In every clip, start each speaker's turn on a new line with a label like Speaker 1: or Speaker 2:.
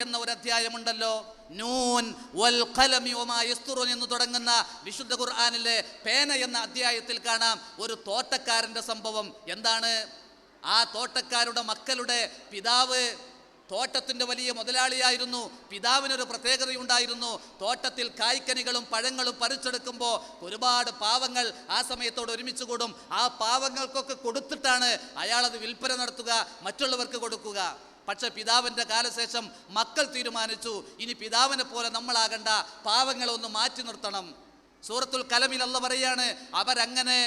Speaker 1: എന്ന ഒരു അധ്യായമുണ്ടല്ലോ, നൂൻ വൽ ഖലമി വമാ യസ്തുറൂൻ എന്ന് തുടങ്ങുന്ന വിശുദ്ധ ഖുർആനിലെ പേന എന്ന അധ്യായത്തിൽ കാണാം ഒരു തോട്ടക്കാരന്റെ സംഭവം. എന്താണ്? ആ തോട്ടക്കാരുടെ മക്കളുടെ പിതാവ് തോട്ടത്തിൻ്റെ വലിയ മുതലാളിയായിരുന്നു. പിതാവിനൊരു പ്രത്യേകതയുണ്ടായിരുന്നു. തോട്ടത്തിൽ കായ്ക്കനികളും പഴങ്ങളും പറിച്ചെടുക്കുമ്പോൾ ഒരുപാട് പാവങ്ങൾ ആ സമയത്തോട് ഒരുമിച്ച് കൂടും. ആ പാവങ്ങൾക്കൊക്കെ കൊടുത്തിട്ടാണ് അയാളത് വിൽപ്പന നടത്തുക, മറ്റുള്ളവർക്ക് കൊടുക്കുക. പക്ഷെ പിതാവിൻ്റെ കാലശേഷം മക്കൾ തീരുമാനിച്ചു, ഇനി പിതാവിനെ പോലെ നമ്മളാകണ്ട, പാവങ്ങളെ ഒന്ന് മാറ്റി നിർത്തണം. സൂറത്തുൽ കലമിൽ അല്ലാഹ് പറയാണ്, അവരങ്ങനെ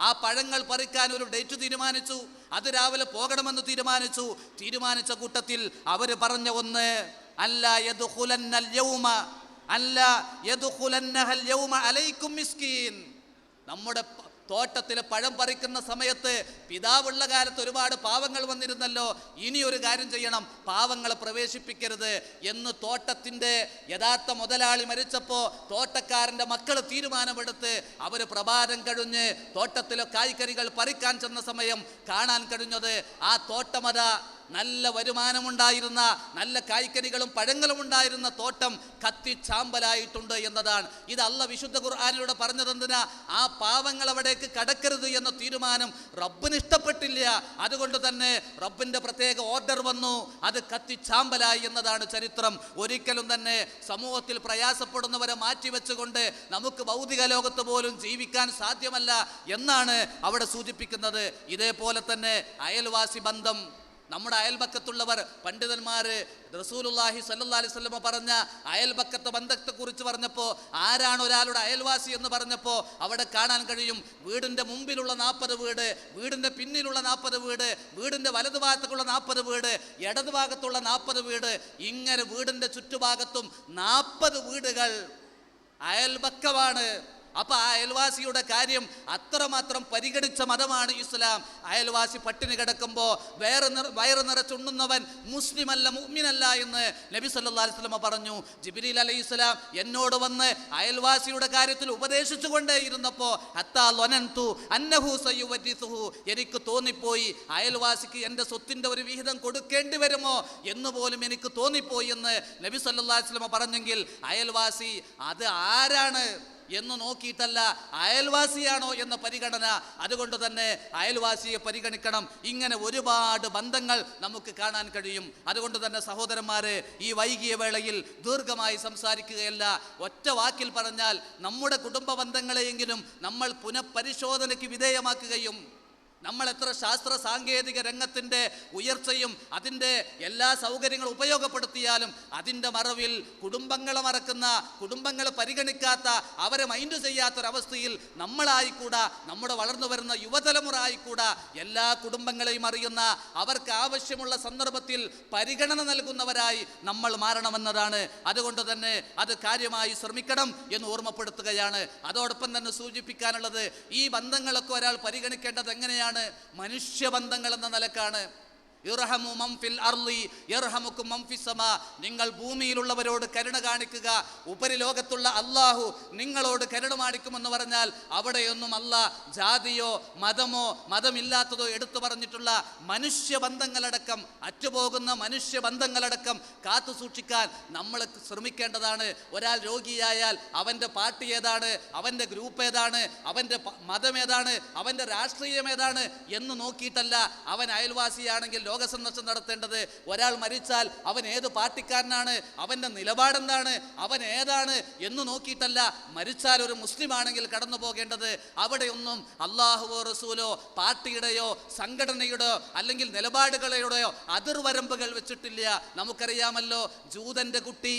Speaker 1: ആ പഴങ്ങൾ പറിക്കാൻ ഒരു ഡേറ്റ് തീരുമാനിച്ചു. അത് രാവിലെ പോകണമെന്ന് തീരുമാനിച്ച കൂട്ടത്തിൽ അവർ പറഞ്ഞ ഒന്ന്, അല്ലാ യദ്ഖുലന്നൽ യൗമ അലൈക്കും മിസ്കീൻ. നമ്മുടെ തോട്ടത്തിലെ പഴം പറിക്കുന്ന സമയത്ത് പിതാവുള്ള കാലത്ത് ഒരുപാട് പാവങ്ങൾ വന്നിരുന്നല്ലോ, ഇനി ഒരു കാര്യം ചെയ്യണം, പാവങ്ങളെ പ്രവേശിപ്പിക്കരുത് എന്ന് തോട്ടത്തിൻ്റെ യഥാർത്ഥ മുതലാളി മരിച്ചപ്പോൾ തോട്ടക്കാരൻ്റെ മക്കൾ തീരുമാനമെടുത്ത് അവർ പ്രഭാതം കഴിഞ്ഞ് തോട്ടത്തിലെ കായ്ക്കനികൾ പറിക്കാൻ ചെന്ന സമയം കാണാൻ കഴിഞ്ഞത് ആ തോട്ടമത നല്ല വരുമാനമുണ്ടായിരുന്ന, നല്ല കായ്ക്കനികളും പഴങ്ങളും ഉണ്ടായിരുന്ന തോട്ടം കത്തിച്ചാമ്പലായിട്ടുണ്ട് എന്നതാണ്. ഇത് അല്ലാഹ് വിശുദ്ധ ഖുർആനിലൂടെ പറഞ്ഞതെന്തിനാ? ആ പാവങ്ങൾ അവിടേക്ക് കടക്കരുത് എന്ന തീരുമാനം റബ്ബിന് ഇഷ്ടപ്പെട്ടില്ല. അതുകൊണ്ട് തന്നെ റബ്ബിൻ്റെ പ്രത്യേക ഓർഡർ വന്നു, അത് കത്തിച്ചാമ്പലായി എന്നതാണ് ചരിത്രം. ഒരിക്കലും തന്നെ സമൂഹത്തിൽ പ്രയാസപ്പെടുന്നവരെ മാറ്റിവെച്ചുകൊണ്ട് നമുക്ക് ഭൗതിക ലോകത്ത് പോലും ജീവിക്കാൻ സാധ്യമല്ല എന്നാണ് അവിടെ സൂചിപ്പിക്കുന്നത്. ഇതേപോലെ തന്നെ അയൽവാസി ബന്ധം, നമ്മുടെ അയൽപക്കത്തുള്ളവർ, പണ്ഡിതന്മാർ റസൂലുള്ളാഹി സ്വല്ലല്ലാഹി അലൈഹി വസല്ലം പറഞ്ഞ അയൽപക്കത്തെ ബന്ധത്തെക്കുറിച്ച് പറഞ്ഞപ്പോൾ, ആരാണ് ഒരാളുടെ അയൽവാസി എന്ന് പറഞ്ഞപ്പോൾ അവിടെ കാണാൻ കഴിയും, വീടിൻ്റെ മുമ്പിലുള്ള 40 വീട്, വീടിൻ്റെ പിന്നിലുള്ള 40 വീട്, വീടിൻ്റെ വലതുഭാഗത്തുള്ള 40 വീട്, ഇടതുഭാഗത്തുള്ള 40 വീട്, ഇങ്ങനെ വീടിൻ്റെ ചുറ്റുഭാഗത്തും 40 വീടുകൾ അയൽപക്കമാണ്. അപ്പൊ ആ അയൽവാസിയുടെ കാര്യം അത്രമാത്രം പരിഗണിച്ച മതമാണ് ഇസ്ലാം. അയൽവാസി പട്ടിണി കിടക്കുമ്പോൾ വയറ് നിറച്ചുണ്ണുന്നവൻ മുസ്ലിമല്ല, മുഅ്മിനല്ല എന്ന് നബി സല്ലല്ലാഹു അലൈഹി വസല്ലം പറഞ്ഞു. ജിബ്രീൽ അലൈഹിസ്സലാം എന്നോട് വന്ന് അയൽവാസിയുടെ കാര്യത്തിൽ ഉപദേശിച്ചു കൊണ്ടേയിരുന്നപ്പോൾ ഹത്താ ലനന്തു അന്നഹു സയുവരിസുഹു, എനിക്ക് തോന്നിപ്പോയി അയൽവാസിക്ക് എൻ്റെ സ്വത്തിൻ്റെ ഒരു വിഹിതം കൊടുക്കേണ്ടി വരുമോ എന്ന് പോലും എനിക്ക് തോന്നിപ്പോയി എന്ന് നബി സല്ലല്ലാഹു അലൈഹി വസല്ലം പറഞ്ഞെങ്കിൽ അയൽവാസി അത് ആരാണ് എന്ന് നോക്കിയിട്ടല്ല, അയൽവാസിയാണോ എന്ന പരിഗണന. അതുകൊണ്ട് തന്നെ അയൽവാസിയെ പരിഗണിക്കണം. ഇങ്ങനെ ഒരുപാട് ബന്ധങ്ങൾ നമുക്ക് കാണാൻ കഴിയും. അതുകൊണ്ട് തന്നെ സഹോദരന്മാരെ, ഈ വൈകിയ വേളയിൽ ദീർഘമായി സംസാരിക്കുകയല്ല, ഒറ്റ വാക്കിൽ പറഞ്ഞാൽ നമ്മുടെ കുടുംബ ബന്ധങ്ങളെയെങ്കിലും നമ്മൾ പുനഃപരിശോധനയ്ക്ക് വിധേയമാക്കുകയും നമ്മൾ എത്ര ശാസ്ത്ര സാങ്കേതിക രംഗത്തിൻ്റെ ഉയർച്ചയും അതിൻ്റെ എല്ലാ സൗകര്യങ്ങളും ഉപയോഗപ്പെടുത്തിയാലും അതിൻ്റെ മറവിൽ കുടുംബങ്ങളെ മറക്കുന്ന, കുടുംബങ്ങളെ പരിഗണിക്കാത്ത, അവരെ മൈൻഡ് ചെയ്യാത്തൊരവസ്ഥയിൽ നമ്മളായിക്കൂടാ, നമ്മുടെ വളർന്നു വരുന്ന യുവതലമുറ ആയിക്കൂടാ. എല്ലാ കുടുംബങ്ങളെയും അറിയുന്ന, അവർക്ക് ആവശ്യമുള്ള സന്ദർഭത്തിൽ പരിഗണന നൽകുന്നവരായി നമ്മൾ മാറണമെന്നതാണ്. അതുകൊണ്ട് തന്നെ അത് കാര്യമായി ശ്രമിക്കണം എന്ന് ഓർമ്മപ്പെടുത്തുകയാണ്. അതോടൊപ്പം തന്നെ സൂചിപ്പിക്കാനുള്ളത്, ഈ ബന്ധങ്ങളൊക്കെ ഒരാൾ പരിഗണിക്കേണ്ടത് എങ്ങനെയാണ്? മനുഷ്യബന്ധങ്ങൾ എന്ന നിലക്കാണ്. ഇർഹമു മൻ ഫിൽ അർളി യർഹമുക്കും മൻ ഫിസ് സമാ. നിങ്ങൾ ഭൂമിയിലുള്ളവരോട് കരുണ കാണിക്കുക, ഉപരിലോകത്തുള്ള അല്ലാഹു നിങ്ങളോട് കരുണ കാണിക്കുമെന്ന് പറഞ്ഞാൽ അവിടെയൊന്നും അല്ലാഹ് ജാതിയോ മതമോ മതമില്ലാത്തതോ എടുത്തു പറഞ്ഞിട്ടുള്ള മനുഷ്യബന്ധങ്ങളടക്കം, അറ്റുപോകുന്ന മനുഷ്യബന്ധങ്ങളടക്കം കാത്തു സൂക്ഷിക്കാൻ നമ്മൾ ശ്രമിക്കേണ്ടതാണ്. ഒരാൾ രോഗിയായാൽ അവൻ്റെ പാർട്ടി ഏതാണ്, അവൻ്റെ ഗ്രൂപ്പ് ഏതാണ്, അവൻ്റെ മതം ഏതാണ്, അവൻ്റെ രാഷ്ട്രീയം ഏതാണ് എന്ന് നോക്കിയിട്ടല്ല അവൻ അയൽവാസിയാണെങ്കിൽ ലോകസന്ദർശനം നടത്തേണ്ടത്. ഒരാൾ മരിച്ചാൽ അവൻ ഏത് പാർട്ടിക്കാരനാണ്, അവൻ്റെ നിലപാടെന്താണ്, അവൻ ഏതാണ് എന്ന് നോക്കിയിട്ടല്ല മരിച്ചാൽ ഒരു മുസ്ലിം ആണെങ്കിൽ കടന്നു പോകേണ്ടത്. അവിടെയൊന്നും അല്ലാഹുവോ റസൂലോ പാർട്ടിയുടെയോ സംഘടനയുടെയോ അല്ലെങ്കിൽ നിലപാടുകളുടെയോ അതിർവരമ്പുകൾ വെച്ചിട്ടില്ല. നമുക്കറിയാമല്ലോ, ജൂതൻ്റെ കുട്ടി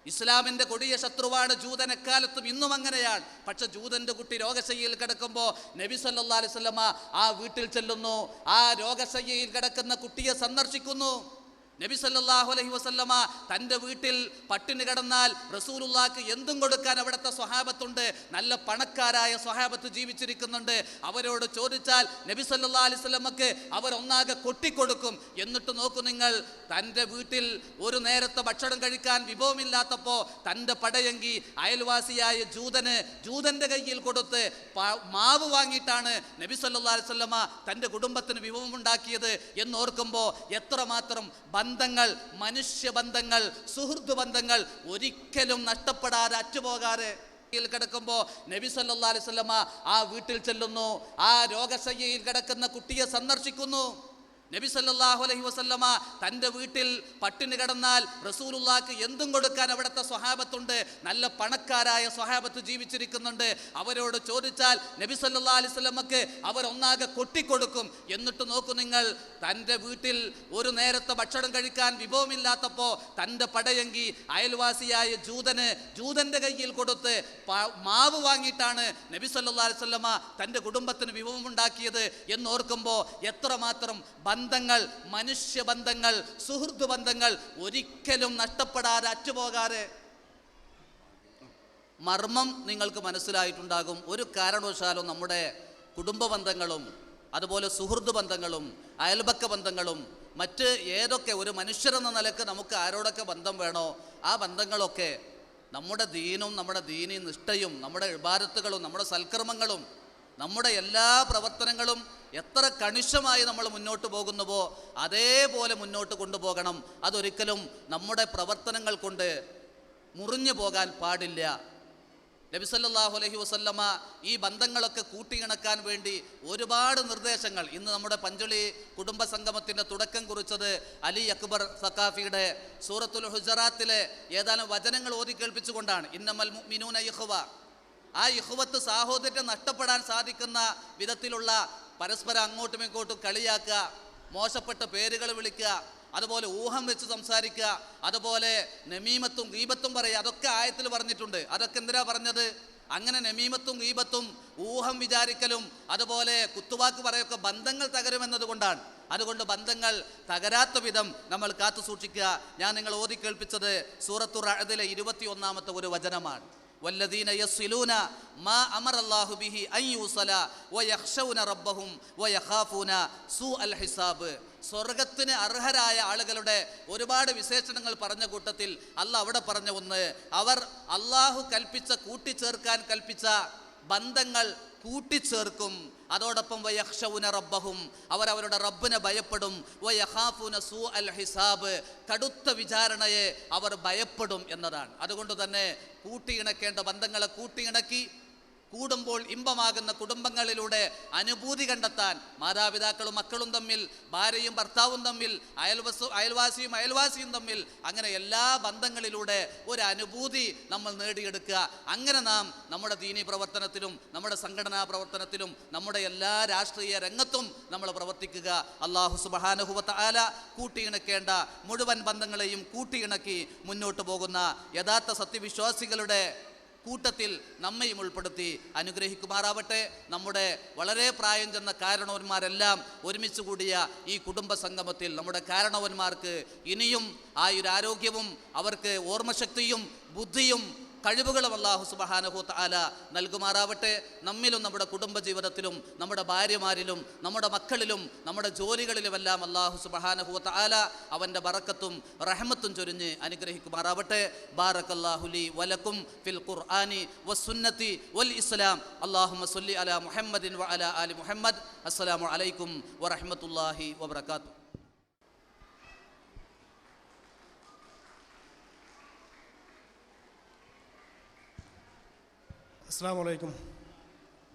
Speaker 1: ഇസ്ലാമിൻ്റെ കൊടിയ ശത്രുവാണ്. ജൂതൻ എക്കാലത്തും ഇന്നും അങ്ങനെയാണ്. പക്ഷെ ജൂതൻ്റെ കുട്ടി രോഗശയ്യയിൽ കിടക്കുമ്പോൾ നബി സല്ലല്ലാഹു അലൈഹി വസല്ലമ ആ വീട്ടിൽ ചെല്ലുന്നു, ആ രോഗശയ്യയിൽ കിടക്കുന്ന കുട്ടിയെ സന്ദർശിക്കുന്നു. നബി സല്ലല്ലാഹു അലൈഹി വസല്ലമ തൻ്റെ വീട്ടിൽ പട്ടിണി കിടന്നാൽ റസൂലുള്ളാഹിക്ക് എന്തും കൊടുക്കാൻ അവിടുത്തെ സ്വഹാബത്തുണ്ട്. നല്ല പണക്കാരായ സ്വഹാബത്ത് ജീവിച്ചിരിക്കുന്നുണ്ട്. അവരോട് ചോദിച്ചാൽ നബി സല്ലല്ലാഹു അലൈഹി വസല്ലമക്ക് അവരൊന്നാകെ കൊട്ടിക്കൊടുക്കും. എന്നിട്ട് നോക്കൂ നിങ്ങൾ, തൻ്റെ വീട്ടിൽ ഒരു നേരത്തെ ഭക്ഷണം കഴിക്കാൻ വിഭവമില്ലാത്തപ്പോൾ തൻ്റെ പടയങ്കി അയൽവാസിയായ ജൂതൻ്റെ കയ്യിൽ കൊടുത്ത് മാവ് വാങ്ങിയിട്ടാണ് നബി സല്ലല്ലാഹു അലൈഹി വസല്ലമ തൻ്റെ കുടുംബത്തിന് വിഭവമുണ്ടാക്കിയത് എന്നോർക്കുമ്പോൾ എത്രമാത്രം ബന്ധങ്ങൾ, മനുഷ്യബന്ധങ്ങൾ, സുഹൃത്ത് ബന്ധങ്ങൾ ഒരിക്കലും നഷ്ടപ്പെടാതെ അറ്റുപോകാതെ കിടക്കുമ്പോ നബി സല്ലല്ലാഹു അലൈഹി വസല്ലമ ആ വീട്ടിൽ ചെല്ലുന്നു. ആ രോഗശയ്യയിൽ കിടക്കുന്ന കുട്ടിയെ സന്ദർശിക്കുന്നു. നബി സല്ലല്ലാഹു അലൈഹി വസല്ലമ തൻ്റെ വീട്ടിൽ പട്ടിണി കിടന്നാൽ റസൂലുള്ളാഹിക്ക് എന്തും കൊടുക്കാൻ അവിടുത്തെ സ്വഹാബത്തുണ്ട്. നല്ല പണക്കാരായ സ്വഹാബത്ത് ജീവിച്ചിരിക്കുന്നുണ്ട്. അവരോട് ചോദിച്ചാൽ നബി സല്ലല്ലാഹു അലൈഹി വസല്ലമക്ക് അവർ ഒന്നാകെ കൊട്ടിക്കൊടുക്കും. എന്നിട്ട് നോക്കൂ നിങ്ങൾ, തൻ്റെ വീട്ടിൽ ഒരു നേരത്തെ ഭക്ഷണം കഴിക്കാൻ വിഭവമില്ലാത്തപ്പോൾ തൻ്റെ പടയങ്കി അയൽവാസിയായ ജൂതൻ്റെ കയ്യിൽ കൊടുത്ത് മാവ് വാങ്ങിയിട്ടാണ് നബി സല്ലല്ലാഹു അലൈഹി വസല്ലമ തൻ്റെ കുടുംബത്തിന് വിഭവമുണ്ടാക്കിയത് എന്നോർക്കുമ്പോൾ എത്രമാത്രം ബന്ധങ്ങൾ, മനുഷ്യബന്ധങ്ങൾ, സുഹൃത്ത് ബന്ധങ്ങൾ ഒരിക്കലും നഷ്ടപ്പെടാതെ അറ്റുപോകാതെ. മർമ്മം നിങ്ങൾക്ക് മനസ്സിലായിട്ടുണ്ടാകും. ഒരു കാരണവശാലും നമ്മുടെ കുടുംബ ബന്ധങ്ങളും അതുപോലെ സുഹൃത്ത് ബന്ധങ്ങളും അയൽപക്ക ബന്ധങ്ങളും മറ്റ് ഏതൊക്കെ ഒരു മനുഷ്യരെന്ന നിലക്ക് നമുക്ക് ആരോടൊക്കെ ബന്ധം വേണോ ആ ബന്ധങ്ങളൊക്കെ നമ്മുടെ ദീനും നമ്മുടെ ദീനി നിഷ്ഠയും നമ്മുടെ ഇബാദത്തുകളും നമ്മുടെ സൽക്കർമ്മങ്ങളും നമ്മുടെ എല്ലാ പ്രവർത്തനങ്ങളും എത്ര കണിശമായി നമ്മൾ മുന്നോട്ട് പോകുന്നുവോ അതേപോലെ മുന്നോട്ട് കൊണ്ടുപോകണം. അതൊരിക്കലും നമ്മുടെ പ്രവർത്തനങ്ങൾ കൊണ്ട് മുറിഞ്ഞു പോകാൻ പാടില്ല. നബി സല്ലല്ലാഹു അലൈഹി വസല്ലമ ഈ ബന്ധങ്ങളൊക്കെ കൂട്ടിയിണക്കാൻ വേണ്ടി ഒരുപാട് നിർദ്ദേശങ്ങൾ. ഇന്ന് നമ്മുടെ പഞ്ചളി കുടുംബ സംഗമത്തിൻ്റെ തുടക്കം കുറിച്ചത് അലി അക്ബർ സഖാഫിയുടെ സൂറത്തുൽ ഹുജറാത്തിലെ ഏതാനും വചനങ്ങൾ ഓതി കേൾപ്പിച്ചുകൊണ്ടാണ്. ഇന്നമൽ മുഅ്മിനൂന ഇഖ്വ. ആ ഇഖ്വത്ത് സാഹോദര്യം നഷ്ടപ്പെടാൻ സാധിക്കുന്ന വിധത്തിലുള്ള പരസ്പരം അങ്ങോട്ടും ഇങ്ങോട്ടും കളിയാക്കുക, മോശപ്പെട്ട പേരുകൾ വിളിക്കുക, അതുപോലെ ഊഹം വെച്ച് സംസാരിക്കുക, അതുപോലെ നമീമത്തും ഗീബത്തും പറയുക. അതൊക്കെ ആയത്തിൽ പറഞ്ഞിട്ടുണ്ട്. അതൊക്കെ എന്തിനാ പറഞ്ഞത്? അങ്ങനെ നമീമത്തും ഗീബത്തും ഊഹം വിചാരിക്കലും അതുപോലെ കുത്തുവാക്ക് പറയൊക്കെ ബന്ധങ്ങൾ തകരുമെന്നത് കൊണ്ടാണ്. അതുകൊണ്ട് ബന്ധങ്ങൾ തകരാത്ത വിധം നമ്മൾ കാത്തു സൂക്ഷിക്കുക. ഞാൻ നിങ്ങൾ ഓതി കേൾപ്പിച്ചത് സൂറത്തുർ റഅദിലെ 21-ാമത്തെ ഒരു വചനമാണ്. വല്ലദീന യസ്ലൂന മാ അമറല്ലാഹു ബിഹി അൻ യൂസല വയഖ്ശൗന റബ്ബഹും വയഖാഫൂന സൂഅൽ ഹിസാബ്. സ്വർഗത്തിന് അർഹരായ ആളുകളുടെ ഒരുപാട് വിശേഷണങ്ങൾ പറഞ്ഞ കൂട്ടത്തിൽ അല്ലാഹ് അവിടെ പറഞ്ഞ ഒന്ന്, അവർ അള്ളാഹു കൽപ്പിച്ച കൂട്ടിച്ചേർക്കാൻ കൽപ്പിച്ച ബന്ധങ്ങൾ കൂട്ടിച്ചേർക്കും. അതോടൊപ്പം വയഖ്ശൗന റബ്ബഹും, അവർ അവരുടെ റബ്ബിനെ ഭയപ്പെടും. വയഖാഫൂന സൂഅൽ ഹിസാബ്, കടുത്ത വിചാരണയെ അവർ ഭയപ്പെടും എന്നതാണ്. അതുകൊണ്ട് തന്നെ കൂട്ടിയിണക്കേണ്ട ബന്ധങ്ങളെ കൂട്ടിയിണക്കി കൂടുമ്പോൾ ഇമ്പമാകുന്ന കുടുംബങ്ങളിലൂടെ അനുഭൂതി കണ്ടെത്താൻ മാതാപിതാക്കളും മക്കളും തമ്മിൽ, ഭാര്യയും ഭർത്താവും തമ്മിൽ, അയൽവാസിയും അയൽവാസിയും തമ്മിൽ, അങ്ങനെ എല്ലാ ബന്ധങ്ങളിലൂടെ ഒരു അനുഭൂതി നമ്മൾ നേടിയെടുക്കുക. അങ്ങനെ നാം നമ്മുടെ ദീനീ പ്രവർത്തനത്തിലും നമ്മുടെ സംഘടനാ പ്രവർത്തനത്തിലും നമ്മുടെ എല്ലാ രാഷ്ട്രീയ രംഗത്തും നമ്മൾ പ്രവർത്തിക്കുക. അല്ലാഹു സുബ്ഹാനഹു വ തആല കൂട്ടിയിണക്കേണ്ട മുഴുവൻ ബന്ധങ്ങളെയും കൂട്ടിയിണക്കി മുന്നോട്ട് പോകുന്ന യഥാർത്ഥ സത്യവിശ്വാസികളുടെ കൂട്ടത്തിൽ നമ്മയും ഉൾപ്പെടുത്തി അനുഗ്രഹിക്കുമാറാവട്ടെ. നമ്മുടെ വളരെ പ്രായം ചെന്ന കാരണവന്മാരെല്ലാം ഒരുമിച്ച് കൂടിയ ഈ കുടുംബ സംഗമത്തിൽ നമ്മുടെ കാരണവന്മാർക്ക് ഇനിയും ആയുരാരോഗ്യവും അവർക്ക് ഓർമ്മശക്തിയും ബുദ്ധിയും കഴിവുകളും അല്ലാഹു സുബ്ഹാനഹു വ തആല നൽകുമാറാവട്ടെ. നമ്മിലും നമ്മുടെ കുടുംബജീവിതത്തിലും നമ്മുടെ ഭാര്യമാരിലും നമ്മുടെ മക്കളിലും നമ്മുടെ ജോലികളിലുമെല്ലാം അല്ലാഹു സുബ്ഹാനഹു വ തആല അവൻ്റെ ബറക്കത്തും റഹ്മത്തും ചൊരിഞ്ഞ് അനുഗ്രഹിക്കുമാറാവട്ടെ. ബാറക്കല്ലാഹു ലി വലക്കും ഫിൽ ഖുർആനി വസ്സുന്നതി വൽ ഇസ്ലാം. അല്ലാഹുമ്മ സ്വല്ലി അലാ മുഹമ്മദിൻ വ അലാ ആലി മുഹമ്മദ്. അസ്സലാമു അലൈക്കും വറഹ്മത്തുള്ളാഹി വബറകാതുഹു.
Speaker 2: അസ്സലാമു അലൈക്കും.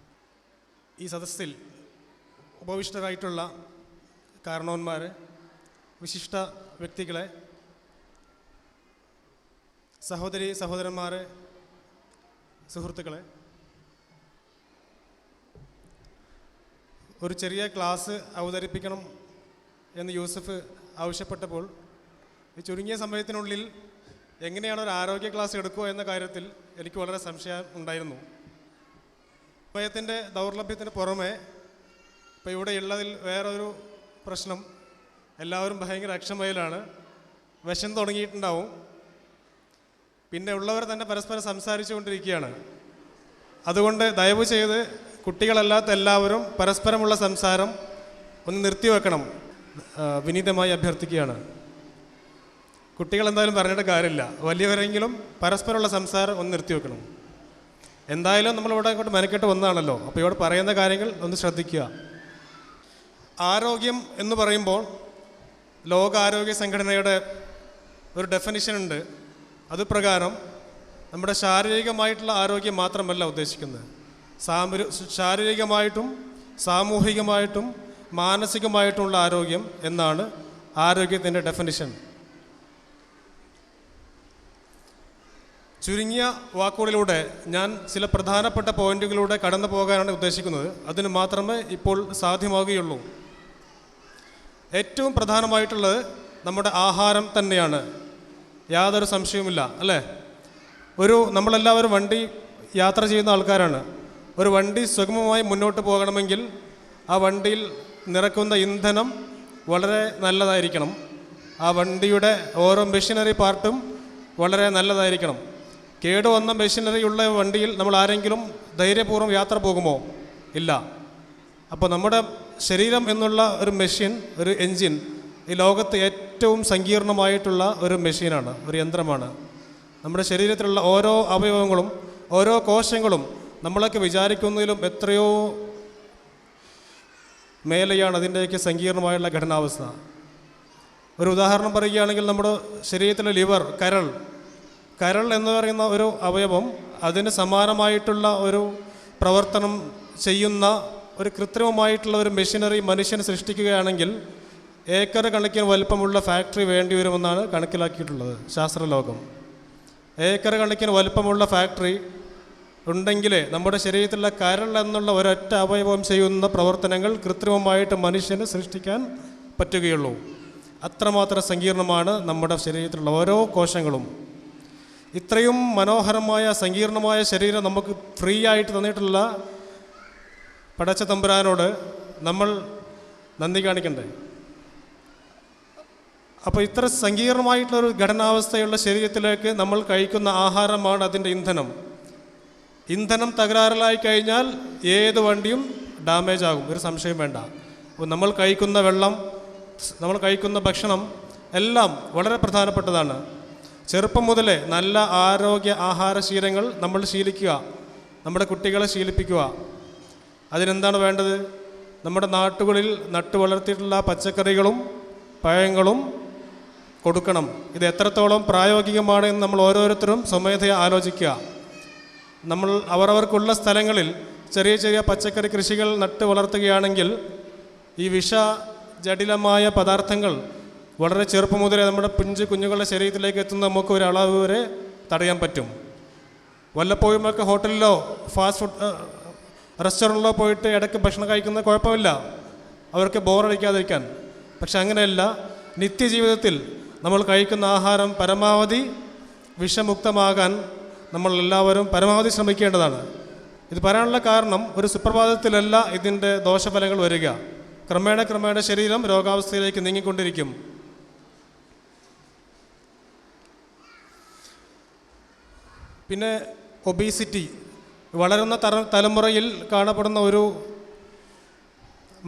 Speaker 2: ഈ സദസ്സിൽ ഉപവിഷ്ടരായിട്ടുള്ള കാരണവന്മാർ, വിശിഷ്ട വ്യക്തികളെ, സഹോദരി സഹോദരന്മാരെ, സുഹൃത്തുക്കളെ, ഒരു ചെറിയ ക്ലാസ് അവതരിപ്പിക്കണം എന്ന് യൂസഫ് ആവശ്യപ്പെട്ടപ്പോൾ ഈ ചുരുങ്ങിയ സമയത്തിനുള്ളിൽ എങ്ങനെയാണ് ഒരു ആരോഗ്യ ക്ലാസ് എടുക്കുക എന്ന കാര്യത്തിൽ എനിക്ക് വളരെ സംശയം ഉണ്ടായിരുന്നു. സമയത്തിൻ്റെ ദൗർലഭ്യത്തിന് പുറമെ ഇപ്പോൾ ഇവിടെ ഉള്ളതിൽ വേറൊരു പ്രശ്നം, എല്ലാവരും ഭയങ്കര അക്ഷമയിലാണ്, വിഷം തുടങ്ങിയിട്ടുണ്ടാവും. പിന്നെ ഉള്ളവർ തന്നെ പരസ്പരം സംസാരിച്ചു കൊണ്ടിരിക്കുകയാണ്. അതുകൊണ്ട് ദയവ് ചെയ്ത് കുട്ടികളല്ലാത്ത എല്ലാവരും പരസ്പരമുള്ള സംസാരം ഒന്ന് നിർത്തിവെക്കണം, വിനീതമായി അഭ്യർത്ഥിക്കുകയാണ്. കുട്ടികൾ എന്തായാലും പറഞ്ഞിട്ട് കാര്യമില്ല, വലിയവരെങ്കിലും പരസ്പരമുള്ള സംസാരം ഒന്ന് നിർത്തിവെക്കണം. എന്തായാലും നമ്മളിവിടെ ഇങ്ങോട്ട് മെനക്കെട്ട് വന്നതാണല്ലോ, അപ്പോൾ ഇവിടെ പറയുന്ന കാര്യങ്ങൾ ഒന്ന് ശ്രദ്ധിക്കുക. ആരോഗ്യം എന്ന് പറയുമ്പോൾ ലോകാരോഗ്യ സംഘടനയുടെ ഒരു ഡെഫിനിഷൻ ഉണ്ട്. അതുപ്രകാരം നമ്മുടെ ശാരീരികമായിട്ടുള്ള ആരോഗ്യം മാത്രമല്ല ഉദ്ദേശിക്കുന്നത്, ശാരീരികമായിട്ടും സാമൂഹികമായിട്ടും മാനസികമായിട്ടുമുള്ള ആരോഗ്യം എന്നാണ് ആരോഗ്യത്തിൻ്റെ ഡെഫിനിഷൻ. ചുരുങ്ങിയ വാക്കുകളിലൂടെ ഞാൻ ചില പ്രധാനപ്പെട്ട പോയിന്റുകളിലൂടെ കടന്നു പോകാനാണ് ഉദ്ദേശിക്കുന്നത്. അതിന് മാത്രമേ ഇപ്പോൾ സാധ്യമാകുകയുള്ളൂ. ഏറ്റവും പ്രധാനമായിട്ടുള്ളത് നമ്മുടെ ആഹാരം തന്നെയാണ്, യാതൊരു സംശയവുമില്ല, അല്ലേ? നമ്മളെല്ലാവരും വണ്ടി യാത്ര ചെയ്യുന്ന ആൾക്കാരാണ്. ഒരു വണ്ടി സുഗമമായി മുന്നോട്ട് പോകണമെങ്കിൽ ആ വണ്ടിയിൽ നിറക്കുന്ന ഇന്ധനം വളരെ നല്ലതായിരിക്കണം. ആ വണ്ടിയുടെ ഓരോ മെഷീനറി പാർട്ടും വളരെ നല്ലതായിരിക്കണം. കേടുവന്ന മെഷീനറി ഉള്ള വണ്ടിയിൽ നമ്മൾ ആരെങ്കിലും ധൈര്യപൂർവ്വം യാത്ര പോകുമോ? ഇല്ല. അപ്പോൾ നമ്മുടെ ശരീരം എന്നുള്ള ഒരു മെഷീൻ, ഒരു എൻജിൻ, ഈ ലോകത്ത് ഏറ്റവും സങ്കീർണമായിട്ടുള്ള ഒരു മെഷീനാണ്, ഒരു യന്ത്രമാണ്. നമ്മുടെ ശരീരത്തിലുള്ള ഓരോ അവയവങ്ങളും ഓരോ കോശങ്ങളും നമ്മളൊക്കെ വിചാരിക്കുന്നതിലും എത്രയോ മേലെയാണ് അതിൻ്റെയൊക്കെ സങ്കീർണമായുള്ള ഘടനാവസ്ഥ. ഒരു ഉദാഹരണം പറയുകയാണെങ്കിൽ നമ്മുടെ ശരീരത്തിലെ ലിവർ, കരൾ എന്ന് പറയുന്ന ഒരു അവയവം, അതിന് സമാനമായിട്ടുള്ള ഒരു പ്രവർത്തനം ചെയ്യുന്ന ഒരു കൃത്രിമമായിട്ടുള്ള ഒരു മെഷീനറി മനുഷ്യൻ സൃഷ്ടിക്കുകയാണെങ്കിൽ ഏക്കർ കണക്കിന് വലുപ്പമുള്ള ഫാക്ടറി വേണ്ടി വരുമെന്നാണ് കണക്കിലാക്കിയിട്ടുള്ളത് ശാസ്ത്രലോകം. ഏക്കർ കണക്കിന് വലുപ്പമുള്ള ഫാക്ടറി ഉണ്ടെങ്കിലേ നമ്മുടെ ശരീരത്തിലുള്ള കരൾ എന്നുള്ള ഒരൊറ്റ അവയവം ചെയ്യുന്ന പ്രവർത്തനങ്ങൾ കൃത്രിമമായിട്ട് മനുഷ്യന് സൃഷ്ടിക്കാൻ പറ്റുകയുള്ളൂ. അത്രമാത്രം സങ്കീർണമാണ് നമ്മുടെ ശരീരത്തിലുള്ള ഓരോ കോശങ്ങളും. ഇത്രയും മനോഹരമായ സങ്കീർണമായ ശരീരം നമുക്ക് ഫ്രീ ആയിട്ട് തന്നിട്ടുള്ള പടച്ച തമ്പുരാനോട് നമ്മൾ നന്ദി കാണിക്കണ്ടേ? അപ്പോൾ ഇത്ര സങ്കീർണമായിട്ടുള്ളൊരു ഘടനാവസ്ഥയുള്ള ശരീരത്തിലേക്ക് നമ്മൾ കഴിക്കുന്ന ആഹാരമാണ് അതിൻ്റെ ഇന്ധനം. ഇന്ധനം തകരാറിലായി കഴിഞ്ഞാൽ ഏത് വണ്ടിയും ഡാമേജ് ആകും, ഒരു സംശയം വേണ്ട. അപ്പോൾ നമ്മൾ കഴിക്കുന്ന വെള്ളം, നമ്മൾ കഴിക്കുന്ന ഭക്ഷണം എല്ലാം വളരെ പ്രധാനപ്പെട്ടതാണ്. ചെറുപ്പം മുതലേ നല്ല ആരോഗ്യ ആഹാരശീലങ്ങൾ നമ്മൾ ശീലിക്കുക, നമ്മുടെ കുട്ടികളെ ശീലിപ്പിക്കുക. അതിനെന്താണ് വേണ്ടത്? നമ്മുടെ നാട്ടുകളിൽ നട്ടു വളർത്തിയിട്ടുള്ള പച്ചക്കറികളും പഴങ്ങളും കൊടുക്കണം. ഇത് എത്രത്തോളം പ്രായോഗികമാണ് എന്ന് നമ്മൾ ഓരോരുത്തരും സ്വമേധയാ ആലോചിക്കുക. നമ്മൾ അവരവർക്കുള്ള സ്ഥലങ്ങളിൽ ചെറിയ ചെറിയ പച്ചക്കറി കൃഷികൾ നട്ട് വളർത്തുകയാണെങ്കിൽ ഈ ജടിലമായ പദാർത്ഥങ്ങൾ വളരെ ചെറുപ്പം മുതലേ നമ്മുടെ കുഞ്ഞുങ്ങളുടെ ശരീരത്തിലേക്ക് എത്തുന്ന നമുക്ക് ഒരളവ് വരെ തടയാൻ പറ്റും. വല്ലപ്പോഴുമൊക്കെ ഹോട്ടലിലോ ഫാസ്റ്റ് ഫുഡ് റെസ്റ്റോറൻറ്റിലോ പോയിട്ട് ഇടയ്ക്ക് ഭക്ഷണം കഴിക്കുന്നത് കുഴപ്പമില്ല, അവർക്ക് ബോറടിക്കാതിരിക്കാൻ. പക്ഷെ അങ്ങനെയല്ല, നിത്യജീവിതത്തിൽ നമ്മൾ കഴിക്കുന്ന ആഹാരം പരമാവധി വിഷമുക്തമാകാൻ നമ്മൾ എല്ലാവരും പരമാവധി ശ്രമിക്കേണ്ടതാണ്. ഇത് പറയാനുള്ള കാരണം, ഒരു സുപ്രഭാതത്തിലല്ല ഇതിൻ്റെ ദോഷഫലങ്ങൾ വരിക. ക്രമേണ ശരീരം രോഗാവസ്ഥയിലേക്ക് നീങ്ങിക്കൊണ്ടിരിക്കും. പിന്നെ ഒബീസിറ്റി, വളരുന്ന തലമുറയിൽ കാണപ്പെടുന്ന ഒരു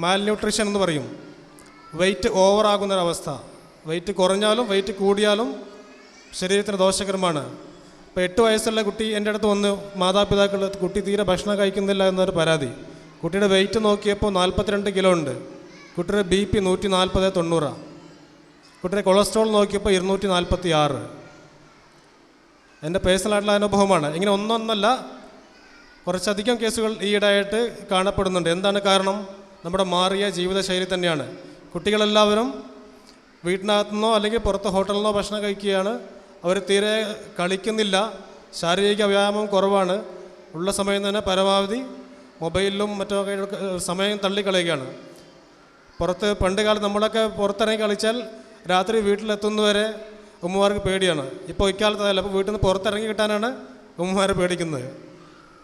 Speaker 2: മാൽന്യൂട്രീഷൻ എന്ന് പറയും. വെയിറ്റ് ഓവറാകുന്നൊരവസ്ഥ. വെയിറ്റ് കുറഞ്ഞാലും വെയിറ്റ് കൂടിയാലും ശരീരത്തിന് ദോഷകരമാണ്. ഇപ്പോൾ 8 വയസ്സുള്ള കുട്ടി എൻ്റെ അടുത്ത് വന്ന്, മാതാപിതാക്കൾ, കുട്ടി തീരെ ഭക്ഷണം കഴിക്കുന്നില്ല എന്നൊരു പരാതി. കുട്ടിയുടെ വെയിറ്റ് നോക്കിയപ്പോൾ 42 കിലോ ഉണ്ട്. കുട്ടിയുടെ BP 140/90. കുട്ടിയുടെ കൊളസ്ട്രോൾ നോക്കിയപ്പോൾ 246. എൻ്റെ പേഴ്സണലായിട്ടുള്ള അനുഭവമാണ്. ഇങ്ങനെ ഒന്നൊന്നല്ല, കുറച്ചധികം കേസുകൾ ഈയിടെയായിട്ട് കാണപ്പെടുന്നുണ്ട്. എന്താണ് കാരണം? നമ്മുടെ മാറിയ ജീവിതശൈലി തന്നെയാണ്. കുട്ടികളെല്ലാവരും വീട്ടിനകത്തുനിന്നോ അല്ലെങ്കിൽ പുറത്ത് ഹോട്ടലിൽ നിന്നോ ഭക്ഷണം കഴിക്കുകയാണ്. അവർ തീരെ കളിക്കുന്നില്ല, ശാരീരിക വ്യായാമം കുറവാണ്. ഉള്ള സമയം തന്നെ പരമാവധി മൊബൈലിലും മറ്റൊക്കെ സമയം തള്ളിക്കളയുകയാണ്. പണ്ട് കാലത്ത് നമ്മളൊക്കെ പുറത്തിറങ്ങി കളിച്ചാൽ രാത്രി വീട്ടിലെത്തുന്നവരെ ഉമ്മമാർക്ക് പേടിയാണ്. ഇപ്പോൾ ഇക്കാലത്ത് അതല്ല, അപ്പോൾ വീട്ടിൽ നിന്ന് പുറത്തിറങ്ങി കിട്ടാനാണ് ഉമ്മമാരെ പേടിക്കുന്നത്.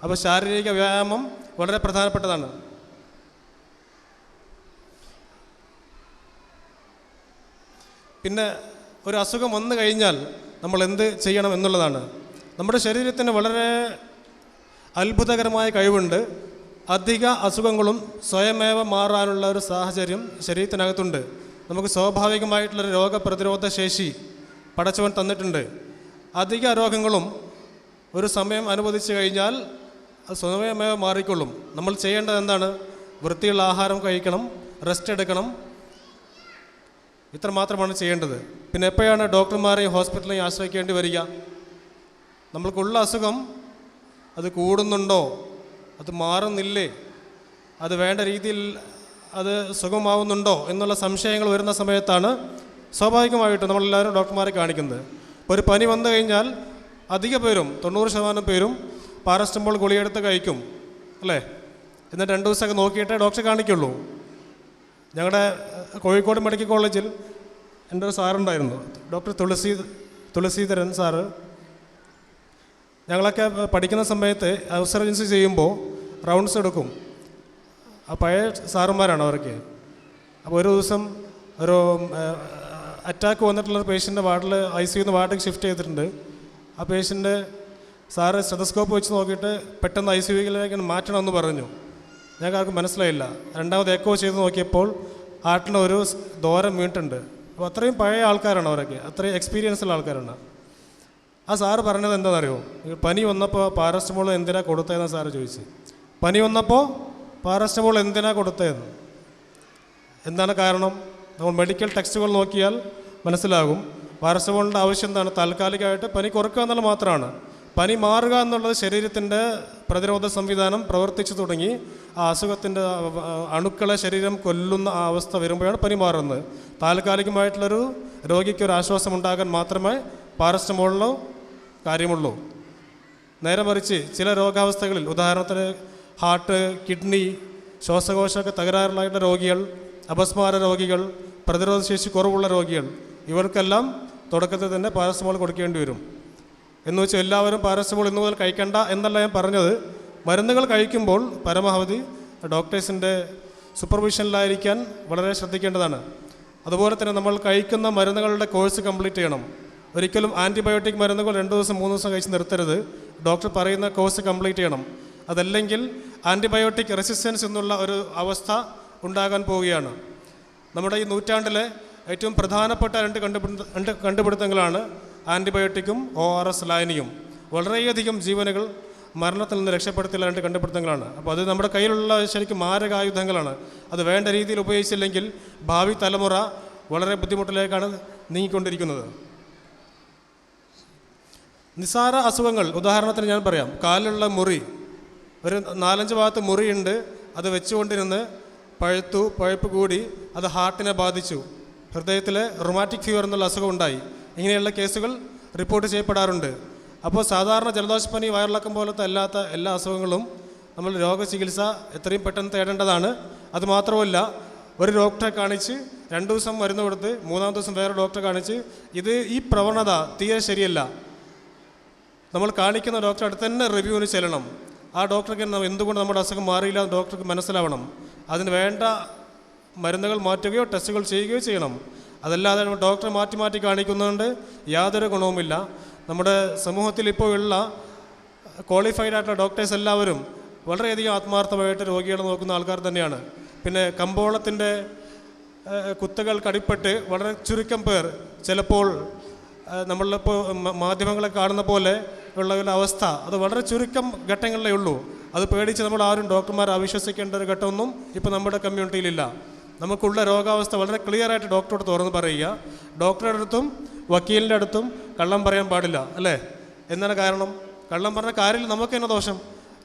Speaker 2: അപ്പോൾ ശാരീരിക വ്യായാമം വളരെ പ്രധാനപ്പെട്ടതാണ്. പിന്നെ ഒരു അസുഖം വന്നു കഴിഞ്ഞാൽ നമ്മൾ എന്ത് ചെയ്യണം എന്നുള്ളതാണ്. നമ്മുടെ ശരീരത്തിന് വളരെ അത്ഭുതകരമായ കഴിവുണ്ട്. അധിക അസുഖങ്ങളും സ്വയമേവ മാറാനുള്ള ഒരു സാഹചര്യം ശരീരത്തിനകത്തുണ്ട്. നമുക്ക് സ്വാഭാവികമായിട്ടുള്ളൊരു രോഗപ്രതിരോധ ശേഷി പടച്ചവൻ തന്നിട്ടുണ്ട്. അധിക രോഗങ്ങളും ഒരു സമയം അനുവദിച്ചു കഴിഞ്ഞാൽ അത് സ്വയമേവ മാറിക്കൊള്ളും. നമ്മൾ ചെയ്യേണ്ടത് എന്താണ്? വൃത്തിയുള്ള ആഹാരം കഴിക്കണം, റെസ്റ്റ് എടുക്കണം. ഇത്ര മാത്രമാണ് ചെയ്യേണ്ടത്. പിന്നെ എപ്പോഴാണ് ഡോക്ടർമാരെയും ഹോസ്പിറ്റലിനെയും ആശ്രയിക്കേണ്ടി വരിക? നമ്മൾക്കുള്ള അസുഖം അത് കൂടുന്നുണ്ടോ, അത് മാറുന്നില്ലേ, അത് വേണ്ട രീതിയിൽ അത് സുഖമാവുന്നുണ്ടോ എന്നുള്ള സംശയങ്ങൾ വരുന്ന സമയത്താണ് സ്വാഭാവികമായിട്ടും നമ്മളെല്ലാവരും ഡോക്ടർമാരെ കാണിക്കുന്നത്. ഇപ്പോൾ ഒരു പനി വന്നു കഴിഞ്ഞാൽ അധിക പേരും 90% പേരും പാരസ്റ്റമോൾ ഗുളിയെടുത്ത് കഴിക്കും അല്ലേ? എന്നിട്ട് 2 ദിവസമൊക്കെ നോക്കിയിട്ടേ ഡോക്ടറെ കാണിക്കുള്ളൂ. ഞങ്ങളുടെ കോഴിക്കോട് മെഡിക്കൽ കോളേജിൽ എൻ്റെ ഒരു സാറുണ്ടായിരുന്നു, ഡോക്ടർ തുളസീധരൻ സാറ്. ഞങ്ങളൊക്കെ പഠിക്കുന്ന സമയത്ത് ഔസർജൻസി ചെയ്യുമ്പോൾ റൗണ്ട്സ് എടുക്കും. ആ പഴയ സാറുമാരാണ് അവർക്ക്. അപ്പോൾ ഒരു ദിവസം ഒരു അറ്റാക്ക് വന്നിട്ടുള്ളൊരു പേഷ്യൻ്റെ വാർഡിൽ ICU വാർഡിലേക്ക് ഷിഫ്റ്റ് ചെയ്തിട്ടുണ്ട്. ആ പേഷ്യൻ്റ് സാറ് സ്റ്റെതസ്കോപ്പ് വെച്ച് നോക്കിയിട്ട് പെട്ടെന്ന് ICUയിലേക്ക് മാറ്റണമെന്ന് പറഞ്ഞു. ഞങ്ങൾക്ക് ആർക്കും മനസ്സിലായില്ല. രണ്ടാമത് എക്കോ ചെയ്ത് നോക്കിയപ്പോൾ ഹാർട്ടിന് ഒരു ദോരം വീണിട്ടുണ്ട്. അപ്പോൾ അത്രയും പഴയ ആൾക്കാരാണ് അവരൊക്കെ, അത്രയും എക്സ്പീരിയൻസുള്ള ആൾക്കാരാണ്. ആ സാറ് പറഞ്ഞത് എന്താണെന്നറിയോ? പനി വന്നപ്പോൾ പാരസ്റ്റമോൾ എന്തിനാണ് കൊടുത്തതെന്ന് സാറ് ചോദിച്ചു. പനി വന്നപ്പോൾ പാരസ്റ്റമോൾ എന്തിനാണ് കൊടുത്തതെന്ന്. എന്താണ് കാരണം? നമ്മൾ മെഡിക്കൽ ടെക്സ്റ്റുകൾ നോക്കിയാൽ മനസ്സിലാകും. പാരസ്റ്റമോളിൻ്റെ ആവശ്യം എന്താണ്? താൽക്കാലികമായിട്ട് പനി കുറക്കുക എന്നുള്ളത് മാത്രമാണ്. പനി മാറുക എന്നുള്ളത് ശരീരത്തിൻ്റെ പ്രതിരോധ സംവിധാനം പ്രവർത്തിച്ചു തുടങ്ങി ആ അസുഖത്തിൻ്റെ അണുക്കളെ ശരീരം കൊല്ലുന്ന ആ അവസ്ഥ വരുമ്പോഴാണ് പനി മാറുന്നത്. താൽക്കാലികമായിട്ടുള്ളൊരു രോഗിക്കൊരു ആശ്വാസം ഉണ്ടാകാൻ മാത്രമേ പാരസ്റ്റമോളിനോ കാര്യമുള്ളൂ. നേരെ മറിച്ച് ചില രോഗാവസ്ഥകളിൽ, ഉദാഹരണത്തിന് ഹാർട്ട്, കിഡ്നി, ശ്വാസകോശമൊക്കെ തകരാറിലായിട്ടുള്ള രോഗികൾ, അപസ്മാര രോഗികൾ, പ്രതിരോധശേഷി കുറവുള്ള രോഗികൾ, ഇവർക്കെല്ലാം തുടക്കത്തിൽ തന്നെ പാരസ്റ്റമോൾ കൊടുക്കേണ്ടി വരും. എന്ന് വെച്ചാൽ എല്ലാവരും പാരസ്റ്റമോൾ ഇന്നു മുതൽ കഴിക്കേണ്ട എന്നല്ല ഞാൻ പറഞ്ഞത്. മരുന്നുകൾ കഴിക്കുമ്പോൾ പരമാവധി ഡോക്ടേഴ്സിൻ്റെ സൂപ്പർവിഷനിലായിരിക്കാൻ വളരെ ശ്രദ്ധിക്കേണ്ടതാണ്. അതുപോലെ തന്നെ നമ്മൾ കഴിക്കുന്ന മരുന്നുകളുടെ കോഴ്സ് കംപ്ലീറ്റ് ചെയ്യണം. ഒരിക്കലും ആൻറ്റിബയോട്ടിക് മരുന്നുകൾ 2 ദിവസം 3 ദിവസം കഴിച്ച് നിർത്തരുത്. ഡോക്ടർ പറയുന്ന കോഴ്സ് കംപ്ലീറ്റ് ചെയ്യണം. അതല്ലെങ്കിൽ ആൻറ്റിബയോട്ടിക് റെസിസ്റ്റൻസ് എന്നുള്ള ഒരു അവസ്ഥ ഉണ്ടാകാൻ പോവുകയാണ്. നമ്മുടെ ഈ നൂറ്റാണ്ടിലെ ഏറ്റവും പ്രധാനപ്പെട്ട 2 കണ്ടുപിടുത്തങ്ങളാണ് ആൻറ്റിബയോട്ടിക്കും ORS ലായനിയും. വളരെയധികം ജീവനുകൾ മരണത്തിൽ നിന്ന് രക്ഷപ്പെടുത്തിയുള്ള 2 കണ്ടുപിടുത്തങ്ങളാണ്. അപ്പോൾ അത് നമ്മുടെ കയ്യിലുള്ള ശരിക്കും മാരകായുധങ്ങളാണ്. അത് വേണ്ട രീതിയിൽ ഉപയോഗിച്ചില്ലെങ്കിൽ ഭാവി തലമുറ വളരെ ബുദ്ധിമുട്ടിലേക്കാണ് നീങ്ങിക്കൊണ്ടിരിക്കുന്നത്. നിസ്സാര അസുഖങ്ങൾ, ഉദാഹരണത്തിന് ഞാൻ പറയാം, കാലിലുള്ള മുറി, ഒരു 4-5 ഭാഗത്ത് മുറിയുണ്ട്, അത് വെച്ചുകൊണ്ടിരുന്ന് പഴുപ്പ് കൂടി അത് ഹാർട്ടിനെ ബാധിച്ചു, ഹൃദയത്തിൽ റുമാറ്റിക് ഫീവർ എന്നുള്ള അസുഖം ഉണ്ടായി. ഇങ്ങനെയുള്ള കേസുകൾ റിപ്പോർട്ട് ചെയ്യപ്പെടാറുണ്ട്. അപ്പോൾ സാധാരണ ജലദോഷപ്പനി, വയറിളക്കം പോലത്തെ അല്ലാത്ത എല്ലാ അസുഖങ്ങളും നമ്മൾ രോഗചികിത്സ എത്രയും പെട്ടെന്ന് തേടേണ്ടതാണ്. അതുമാത്രമല്ല, ഒരു ഡോക്ടറെ കാണിച്ച് 2 ദിവസം മരുന്ന് കൊടുത്ത് 3-ാം ദിവസം വേറെ ഡോക്ടറെ കാണിച്ച് ഈ പ്രവണത തീരെ ശരിയല്ല. നമ്മൾ കാണിക്കുന്ന ഡോക്ടറെ അടുത്ത് തന്നെ റിവ്യൂവിന് ചെല്ലണം. ആ ഡോക്ടർക്ക് എന്തുകൊണ്ട് നമ്മുടെ അസുഖം മാറിയില്ല എന്ന് ഡോക്ടർക്ക് മനസ്സിലാവണം. അതിന് വേണ്ട മരുന്നുകൾ മാറ്റുകയോ ടെസ്റ്റുകൾ ചെയ്യുകയോ ചെയ്യണം. അതല്ലാതെ നമ്മൾ ഡോക്ടറെ മാറ്റി കാണിക്കുന്നതുകൊണ്ട് യാതൊരു ഗുണവുമില്ല. നമ്മുടെ സമൂഹത്തിൽ ഇപ്പോൾ ഉള്ള ക്വാളിഫൈഡ് ആയിട്ടുള്ള ഡോക്ടേഴ്സ് എല്ലാവരും വളരെയധികം ആത്മാർത്ഥമായിട്ട് രോഗികളെ നോക്കുന്ന ആൾക്കാർ തന്നെയാണ്. പിന്നെ കമ്പോളത്തിൻ്റെ കുത്തകൾ കടിപ്പെട്ട് വളരെ ചുരുക്കം പേർ ചിലപ്പോൾ നമ്മളിപ്പോൾ മാധ്യമങ്ങളെ കാണുന്ന പോലെ ഉള്ള ഒരു അവസ്ഥ അത് വളരെ ചുരുക്കം ഘട്ടങ്ങളിലേ ഉള്ളൂ. അത് പേടിച്ച് നമ്മൾ ആരും ഡോക്ടർമാരെ അവിശ്വസിക്കേണ്ട ഒരു ഘട്ടമൊന്നും ഇപ്പോൾ നമ്മുടെ കമ്മ്യൂണിറ്റിയിലില്ല. നമുക്കുള്ള രോഗാവസ്ഥ വളരെ ക്ലിയറായിട്ട് ഡോക്ടറോട് തുറന്ന് പറയുക. ഡോക്ടറുടെ അടുത്തും വക്കീലിൻ്റെ അടുത്തും കള്ളം പറയാൻ പാടില്ല, അല്ലേ? എന്താണ് കാരണം? കള്ളം പറഞ്ഞ കാര്യത്തിൽ നമുക്ക് തന്നെ ദോഷം.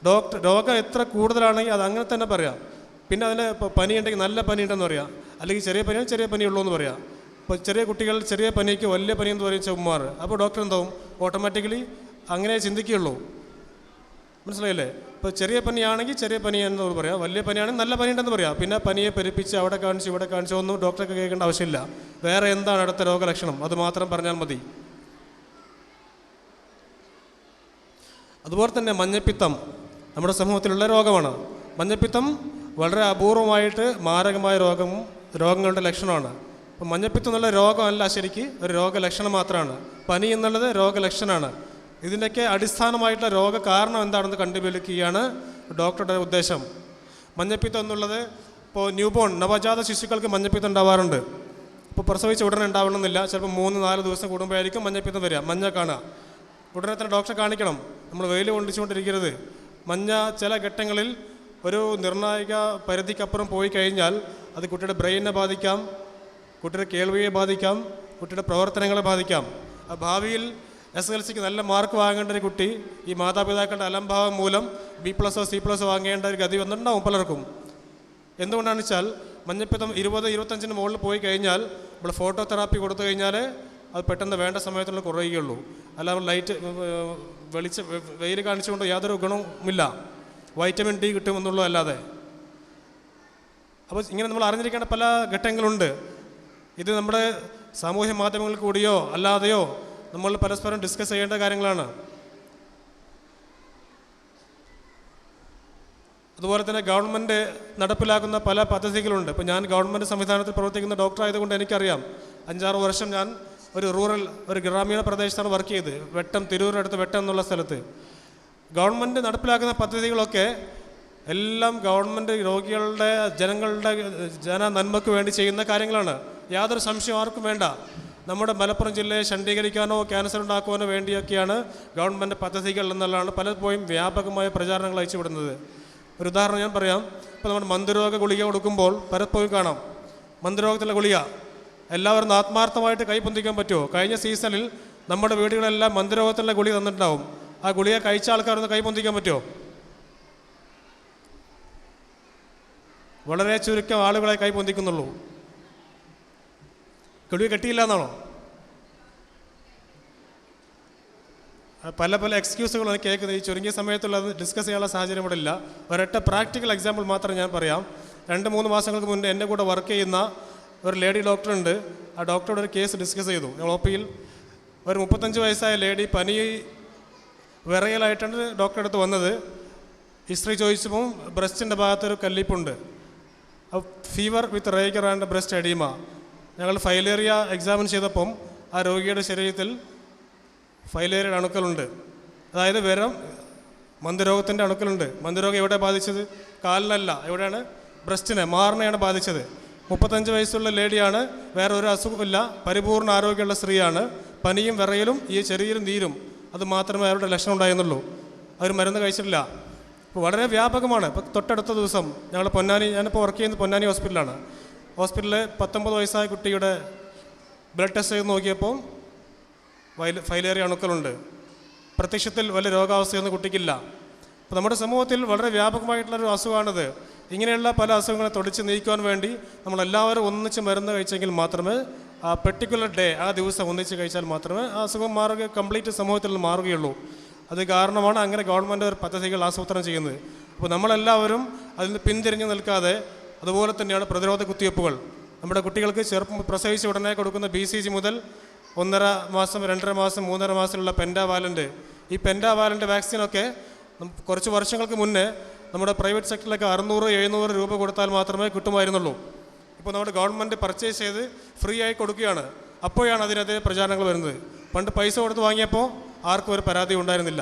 Speaker 2: രോഗം എത്ര കൂടുതലാണെങ്കിൽ അത് അങ്ങനെ തന്നെ പറയാം. പിന്നെ അതിന് ഇപ്പോൾ പനിയുണ്ടെങ്കിൽ നല്ല പനിയുണ്ടെന്ന് പറയാം, അല്ലെങ്കിൽ ചെറിയ പനിയാണെങ്കിൽ ചെറിയ പനിയുള്ളൂ എന്ന് പറയാം. ഇപ്പോൾ ചെറിയ കുട്ടികൾ ചെറിയ പനിക്ക് വലിയ പനി എന്ന് പറയും ഉമ്മമാർ. അപ്പോൾ ഡോക്ടർ എന്താവും? ഓട്ടോമാറ്റിക്കലി അങ്ങനെ ചിന്തിക്കുകയുള്ളൂ. മനസ്സിലായില്ലേ? ഇപ്പോൾ ചെറിയ പനിയാണെങ്കിൽ ചെറിയ പനി എന്ന് പറയാം, വലിയ പനിയാണെങ്കിൽ നല്ല പനിയുണ്ടെന്ന് പറയാം. പിന്നെ പനിയെ പെരുപ്പിച്ച് അവിടെ കാണിച്ചു ഇവിടെ കാണിച്ചു ഒന്നും ഡോക്ടർക്ക് കേൾക്കേണ്ട ആവശ്യമില്ല. വേറെ എന്താണ് അടുത്ത രോഗലക്ഷണം അത് മാത്രം പറഞ്ഞാൽ മതി. അതുപോലെ തന്നെ മഞ്ഞപ്പിത്തം നമ്മുടെ സമൂഹത്തിലുള്ള രോഗമാണ്. മഞ്ഞപ്പിത്തം വളരെ അപൂർവമായിട്ട് മാരകമായ രോഗങ്ങളുടെ ലക്ഷണമാണ്. അപ്പം മഞ്ഞപ്പിത്തം എന്നുള്ള രോഗമല്ല, ശരിക്ക് ഒരു രോഗലക്ഷണം മാത്രമാണ്. പനി എന്നുള്ളത് രോഗലക്ഷണമാണ്. ഇതിൻ്റെയൊക്കെ അടിസ്ഥാനമായിട്ടുള്ള രോഗകാരണം എന്താണെന്ന് കണ്ടുപിടിക്കുകയാണ് ഡോക്ടറുടെ ഉദ്ദേശം. മഞ്ഞപ്പിത്തം എന്നുള്ളത് ഇപ്പോൾ ന്യൂബോൺ നവജാത ശിശുക്കൾക്ക് മഞ്ഞപ്പിത്തം ഉണ്ടാവാറുണ്ട്. ഇപ്പോൾ പ്രസവിച്ച ഉടനെ ഉണ്ടാവണമെന്നില്ല, ചിലപ്പോൾ 3-4 ദിവസം കൂടുമ്പോഴായിരിക്കും മഞ്ഞപ്പിത്തം വരിക. മഞ്ഞ കാണുക, ഉടനെ തന്നെ ഡോക്ടറെ കാണിക്കണം. നമ്മൾ വെയിൽ കൊണ്ടിച്ചുകൊണ്ടിരിക്കരുത്. മഞ്ഞ ചില ഘട്ടങ്ങളിൽ ഒരു നിർണായക പരിധിക്കപ്പുറം പോയി കഴിഞ്ഞാൽ അത് കുട്ടിയുടെ ബ്രെയിനിനെ ബാധിക്കാം, കുട്ടിയുടെ കേൾവിയെ ബാധിക്കാം, കുട്ടിയുടെ പ്രവർത്തനങ്ങളെ ബാധിക്കാം. ഭാവിയിൽ SSLCക്ക് നല്ല മാർക്ക് വാങ്ങേണ്ട ഒരു കുട്ടി ഈ മാതാപിതാക്കളുടെ അലംഭാവം മൂലം B+ഓ C+ഓ വാങ്ങേണ്ട ഒരു ഗതി വന്നിട്ടുണ്ടാവും പലർക്കും. എന്തുകൊണ്ടാണെന്ന് വെച്ചാൽ മഞ്ഞപ്പിത്തം 20-25 മുകളിൽ പോയി കഴിഞ്ഞാൽ നമ്മൾ ഫോട്ടോ തെറാപ്പി കൊടുത്തു കഴിഞ്ഞാൽ അത് പെട്ടെന്ന് വേണ്ട സമയത്തുള്ള കുറയുകയുള്ളൂ. അല്ലാതെ ലൈറ്റ് വെയിൽ കാണിച്ചുകൊണ്ട് യാതൊരു ഗുണവുമില്ല. വൈറ്റമിൻ D കിട്ടുമെന്നുള്ളൂ അല്ലാതെ. അപ്പോൾ ഇങ്ങനെ നമ്മൾ അറിഞ്ഞിരിക്കേണ്ട പല ഘട്ടങ്ങളുണ്ട്. ഇത് നമ്മുടെ സാമൂഹ്യ മാധ്യമങ്ങളിൽ കൂടിയോ അല്ലാതെയോ നമ്മൾ പരസ്പരം ഡിസ്കസ് ചെയ്യേണ്ട കാര്യങ്ങളാണ്. അതുപോലെ തന്നെ ഗവൺമെൻറ് നടപ്പിലാക്കുന്ന പല പദ്ധതികളുണ്ട്. ഇപ്പോൾ ഞാൻ ഗവൺമെൻറ് സംവിധാനത്തിൽ പ്രവർത്തിക്കുന്ന ഡോക്ടർ ആയതുകൊണ്ട് എനിക്കറിയാം. 5-6 വർഷം ഞാൻ ഒരു ഗ്രാമീണ പ്രദേശത്താണ് വർക്ക് ചെയ്ത്. തിരൂരടുത്ത് വെട്ടം എന്നുള്ള സ്ഥലത്ത്. ഗവൺമെൻറ് നടപ്പിലാക്കുന്ന പദ്ധതികളൊക്കെ എല്ലാം ഗവൺമെൻറ് രോഗികളുടെ ജന നന്മയ്ക്ക് വേണ്ടി ചെയ്യുന്ന കാര്യങ്ങളാണ്. യാതൊരു സംശയം ആർക്കും വേണ്ട. നമ്മുടെ മലപ്പുറം ജില്ലയെ ശണ്ഡീകരിക്കാനോ ക്യാൻസർ ഉണ്ടാക്കുവാനോ വേണ്ടിയൊക്കെയാണ് ഗവൺമെൻറ് പദ്ധതികൾ എന്നുള്ളതാണ് പലപ്പോഴും വ്യാപകമായ പ്രചാരണങ്ങൾ അയച്ചുവിടുന്നത്. ഒരു ഉദാഹരണം ഞാൻ പറയാം. ഇപ്പോൾ നമ്മുടെ മന്ദരോഗ ഗുളിക കൊടുക്കുമ്പോൾ പലപ്പോഴും കാണാം മന്ദരോഗത്തിലുള്ള ഗുളിക എല്ലാവരും ആത്മാർത്ഥമായിട്ട് കൈപ്പൊന്തിക്കാൻ പറ്റുമോ? കഴിഞ്ഞ സീസണിൽ നമ്മുടെ വീടുകളെല്ലാം മന്ദരോഗത്തിലുള്ള ഗുളിക തന്നിട്ടുണ്ടാവും. ആ ഗുളിക കഴിച്ച ആൾക്കാരൊന്ന് കൈപ്പൊന്തിക്കാൻ പറ്റുമോ? വളരെ ചുരുക്കം ആളുകളെ കൈപ്പൊന്തിക്കുന്നുള്ളൂ. ഗുളിക കെട്ടിയില്ല എന്നാണോ? പല എക്സ്ക്യൂസുകളാണ് കേൾക്കുന്നത്. ഈ ചുരുങ്ങിയ സമയത്തുള്ളത് ഡിസ്കസ് ചെയ്യാനുള്ള സാഹചര്യം ഇവിടെ ഇല്ല. ഒരൊറ്റ പ്രാക്ടിക്കൽ എക്സാമ്പിൾ മാത്രം ഞാൻ പറയാം. 2-3 മാസങ്ങൾക്ക് മുന്നേ എൻ്റെ കൂടെ വർക്ക് ചെയ്യുന്ന ഒരു ലേഡി ഡോക്ടറുണ്ട്. ആ ഡോക്ടറോട് ഒരു കേസ് ഡിസ്കസ് ചെയ്തു. ഞങ്ങൾ OP-യിൽ ഒരു 35 വയസ്സായ ലേഡി പനി വിറയലായിട്ടാണ് ഡോക്ടറെ അടുത്ത് വന്നത്. ഹിസ്റ്ററി ചോദിച്ചപ്പോൾ ബ്രസ്റ്റിൻ്റെ ഭാഗത്തൊരു കല്ലിപ്പുണ്ട്. Fever with rigor and breast oedema. ഞങ്ങൾ ഫൈലേറിയ എക്സാമിൻ ചെയ്തപ്പം ആ രോഗിയുടെ ശരീരത്തിൽ ഫൈലേറിയയുടെ അണുക്കളുണ്ട്. അതായത് മന്ദരോഗത്തിൻ്റെ അണുക്കളുണ്ട്. മന്ദരോഗം എവിടെ ബാധിച്ചത്? കാലിനല്ല, എവിടെയാണ്? ബ്രസ്റ്റിനെ, മാറിനെയാണ് ബാധിച്ചത്. 35 വയസ്സുള്ള ലേഡിയാണ്, വേറെ ഒരു അസുഖമില്ല, പരിപൂർണ്ണ ആരോഗ്യമുള്ള സ്ത്രീയാണ്. പനിയും വിറയലും ഈ ചെറിയൊരു നീരും അത് മാത്രമേ അവരുടെ ലക്ഷണം ഉണ്ടായിരുന്നുള്ളൂ. അവർ മരുന്ന് കഴിച്ചിട്ടില്ല. ഇപ്പോൾ വളരെ വ്യാപകമാണ്. ഇപ്പോൾ തൊട്ടടുത്ത ദിവസം ഞാനിപ്പോൾ വർക്ക് ചെയ്യുന്നത് പൊന്നാനി ഹോസ്പിറ്റലാണ്. ഹോസ്പിറ്റലിൽ 19 വയസ്സായ കുട്ടിയുടെ ബ്ലഡ് ടെസ്റ്റ് ചെയ്ത് നോക്കിയപ്പോൾ ഫൈലേറിയ അണുക്കളുണ്ട്. പ്രത്യക്ഷത്തിൽ വലിയ രോഗാവസ്ഥയൊന്നും കുട്ടിക്കില്ല. അപ്പോൾ നമ്മുടെ സമൂഹത്തിൽ വളരെ വ്യാപകമായിട്ടുള്ളൊരു അസുഖമാണിത്. ഇങ്ങനെയുള്ള പല അസുഖങ്ങളെ തുടച്ച് നീക്കുവാൻ വേണ്ടി നമ്മളെല്ലാവരും ഒന്നിച്ച് മരുന്ന് കഴിച്ചെങ്കിൽ മാത്രമേ ആ പെർട്ടിക്കുലർ ഡേ, ആ ദിവസം ഒന്നിച്ച് കഴിച്ചാൽ മാത്രമേ ആ അസുഖം കംപ്ലീറ്റ് സമൂഹത്തിൽ നിന്ന് മാറുകയുള്ളൂ. അത് കാരണമാണ് അങ്ങനെ ഗവൺമെൻറ് പദ്ധതികൾ ആസൂത്രണം ചെയ്യുന്നത്. അപ്പോൾ നമ്മളെല്ലാവരും അതിൽ നിന്ന് പിന്തിരിഞ്ഞ് നിൽക്കാതെ, അതുപോലെ തന്നെയാണ് പ്രതിരോധ കുത്തിവയ്പ്പുകൾ. നമ്മുടെ കുട്ടികൾക്ക് പ്രസവിച്ച ഉടനെ കൊടുക്കുന്ന BCG മുതൽ 1.5 മാസം, 2.5 മാസം, 3.5 മാസത്തിലുള്ള പെൻഡാവാലൻ്റ്, ഈ പെൻഡാവാലൻ്റ് വാക്സിനൊക്കെ കുറച്ച് വർഷങ്ങൾക്ക് മുന്നേ നമ്മുടെ പ്രൈവറ്റ് സെക്ടറിലൊക്കെ 600-700 രൂപ കൊടുത്താൽ മാത്രമേ കിട്ടുമായിരുന്നുള്ളൂ. ഇപ്പോൾ നമ്മുടെ ഗവൺമെൻറ് പർച്ചേസ് ചെയ്ത് ഫ്രീ ആയി കൊടുക്കുകയാണ്. അപ്പോഴാണ് അതിനെതിരെ പ്രചാരണങ്ങൾ വരുന്നത്. പണ്ട് പൈസ കൊടുത്ത് വാങ്ങിയപ്പോൾ ആർക്കും ഒരു പരാതി ഉണ്ടായിരുന്നില്ല.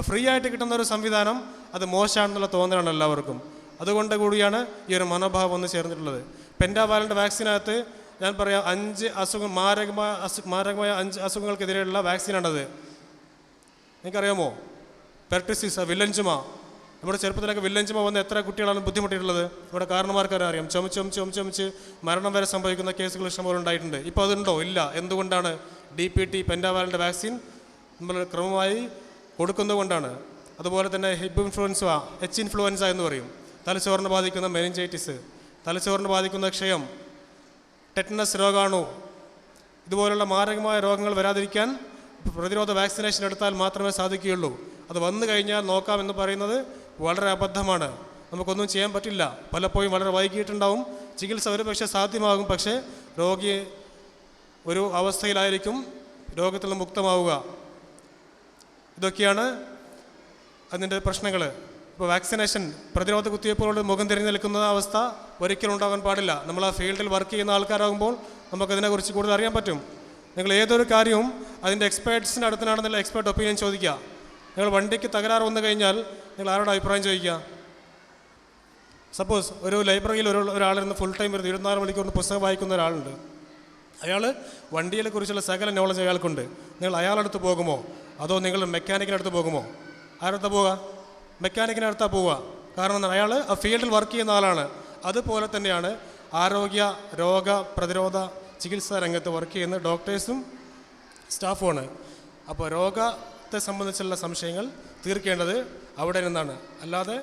Speaker 2: ഫ്രീ ആയിട്ട് കിട്ടുന്ന ഒരു സംവിധാനം അത് മോശമാണെന്നുള്ള തോന്നലാണ് എല്ലാവർക്കും. അതുകൊണ്ട് കൂടിയാണ് ഈ ഒരു മനോഭാവം വന്ന് ചേർന്നിട്ടുള്ളത്. പെൻഡാവാലൻ്റ് വാക്സിനകത്ത് ഞാൻ പറയാം 5 മാരകമായ 5 അസുഖങ്ങൾക്കെതിരെയുള്ള വാക്സിനാണത്. നിങ്ങൾക്കറിയാമോ? പെർട്ടിസിസ്, വില്ലൻചുമ. നമ്മുടെ ചെറുപ്പത്തിലൊക്കെ വില്ലൻചുമ വന്ന് എത്ര കുട്ടികളാണ് ബുദ്ധിമുട്ടിയിട്ടുള്ളത്? നമ്മുടെ കാരണന്മാർക്കറിയാം. ചുമച്ച് മരണം വരെ സംഭവിക്കുന്ന കേസുകൾ ഇഷ്ടംപോലെ ഉണ്ടായിട്ടുണ്ട്. ഇപ്പോൾ അതുണ്ടോ? ഇല്ല. എന്തുകൊണ്ടാണ്? DPT പെൻഡാവാലൻ്റ് വാക്സിൻ നമ്മൾ ക്രമമായി കൊടുക്കുന്നതുകൊണ്ടാണ്. അതുപോലെ തന്നെ H ഇൻഫ്ലുവൻസ എന്ന് പറയും. തലച്ചോറിനെ ബാധിക്കുന്ന മെനിഞ്ചൈറ്റിസ്, തലച്ചോറിനെ ബാധിക്കുന്ന ക്ഷയം, ടെറ്റനസ് രോഗാണു, ഇതുപോലുള്ള മാരകമായ രോഗങ്ങൾ വരാതിരിക്കാൻ പ്രതിരോധ വാക്സിനേഷൻ എടുത്താൽ മാത്രമേ സാധിക്കുകയുള്ളൂ. അത് വന്നു കഴിഞ്ഞാൽ നോക്കാമെന്ന് പറയുന്നത് വളരെ അബദ്ധമാണ്. നമുക്കൊന്നും ചെയ്യാൻ പറ്റില്ല. പലപ്പോഴും വളരെ വൈകിട്ടുണ്ടാവും. ചികിത്സ ഒരു പക്ഷേ സാധ്യമാകും. പക്ഷേ രോഗി ഒരു അവസ്ഥയിലായിരിക്കും രോഗത്തിൽ നിന്ന് മുക്തമാവുക. ഇതൊക്കെയാണ് അതിൻ്റെ പ്രശ്നങ്ങൾ. ഇപ്പോൾ വാക്സിനേഷൻ, പ്രതിരോധ കുത്തിവയ്പ്പുകളോട് മുഖം തിരിഞ്ഞു നിൽക്കുന്ന അവസ്ഥ ഒരിക്കലും ഉണ്ടാകാൻ പാടില്ല. നമ്മൾ ആ ഫീൽഡിൽ വർക്ക് ചെയ്യുന്ന ആൾക്കാരാകുമ്പോൾ നമുക്കതിനെക്കുറിച്ച് കൂടുതൽ അറിയാൻ പറ്റും. നിങ്ങൾ ഏതൊരു കാര്യവും അതിൻ്റെ എക്സ്പേർട്സിൻ്റെ അടുത്തിനാണെന്നുള്ള എക്സ്പേർട്ട് ഒപ്പീനിയൻ ചോദിക്കുക. നിങ്ങൾ വണ്ടിക്ക് തകരാറ് വന്നു കഴിഞ്ഞാൽ നിങ്ങൾ ആരോട് അഭിപ്രായം ചോദിക്കുക? സപ്പോസ് ഒരു ലൈബ്രറിയിൽ ഒരാളിരുന്ന് ഫുൾ ടൈം വരുന്ന 24 മണിക്കൂറിന് പുസ്തകം വായിക്കുന്ന ഒരാളുണ്ട്. അയാൾ വണ്ടിയെ കുറിച്ചുള്ള സകല നോളജ് അയാൾക്കുണ്ട്. നിങ്ങൾ അയാളടുത്ത് പോകുമോ അതോ നിങ്ങൾ മെക്കാനിക്കിനടുത്ത് പോകുമോ? ആരടുത്ത് പോവുക? മെക്കാനിക്കിനടുത്താണ് പോവുക. കാരണം അയാൾ ആ ഫീൽഡിൽ വർക്ക് ചെയ്യുന്ന ആളാണ്. അതുപോലെ തന്നെയാണ് ആരോഗ്യ രോഗ പ്രതിരോധ ചികിത്സാ രംഗത്ത് വർക്ക് ചെയ്യുന്ന ഡോക്ടേഴ്സും സ്റ്റാഫുമാണ്. അപ്പോൾ രോഗത്തെ സംബന്ധിച്ചുള്ള സംശയങ്ങൾ തീർക്കേണ്ടത് അവിടെ നിന്നാണ്. അല്ലാതെ